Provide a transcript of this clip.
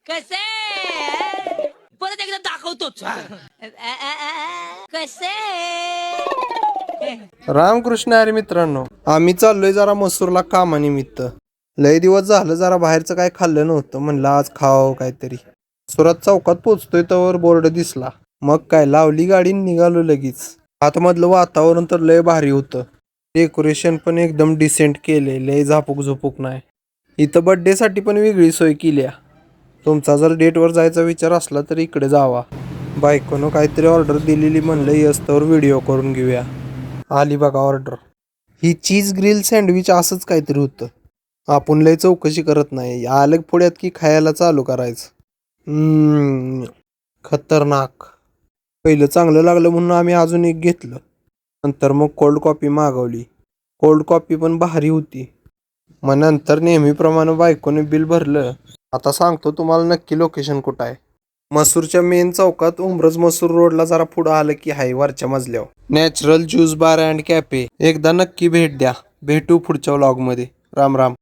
कसे परत एकदा दाखवतोच कसे रामकृष्ण हरी मित्रांनो, आम्ही चाललोय जरा मसूरला कामानिमित्त. लय दिवस झालं जरा बाहेरचं काय खाल्लं नव्हतं, म्हणलं आज खावं काहीतरी. सुरत चौकात पोचतोय तवर बोर्ड दिसला. मग काय लावली गाडी आणि निघालो लगेच. आतमधलं वातावरण तर लय भारी होतं. डेकोरेशन पण एकदम डिसेंट केले, लय झापूक झुपूक नाही. इथं बर्थडे साठी पण वेगळी सोय केली आहे. तुमचा जर डेटवर जायचा विचार असला तर इकडे जावा. बायकोनं काहीतरी ऑर्डर दिलेली, म्हणलं यस्तवर व्हिडिओ करून घेऊया. आली बघा ऑर्डर. ही चीज ग्रिल सँडविच असंच काहीतरी होतं. आपण लय चौकशी करत नाही, आलं पुढ्यात की खायला चालू करायचं. खतरनाक. पहिलं चांगलं लागलं म्हणून आम्ही अजून एक घेतलं. नंतर मग कोल्ड कॉफी मागवली. कोल्ड कॉफी पण भारी होती. मग नंतर नेहमीप्रमाणे बायकोने बिल भरलं. आता सांगतो तुम्हाला नक्की लोकेशन कुठं आहे. मसूरच्या मेन चौकात उमरज मसूर रोडला जरा पुढं आलं की हाय वरच्या मजल्यावर natural juice bar and cafe. एकदा नक्की भेट द्या. भेटू पुढच्या व्लॉगमध्ये. राम राम.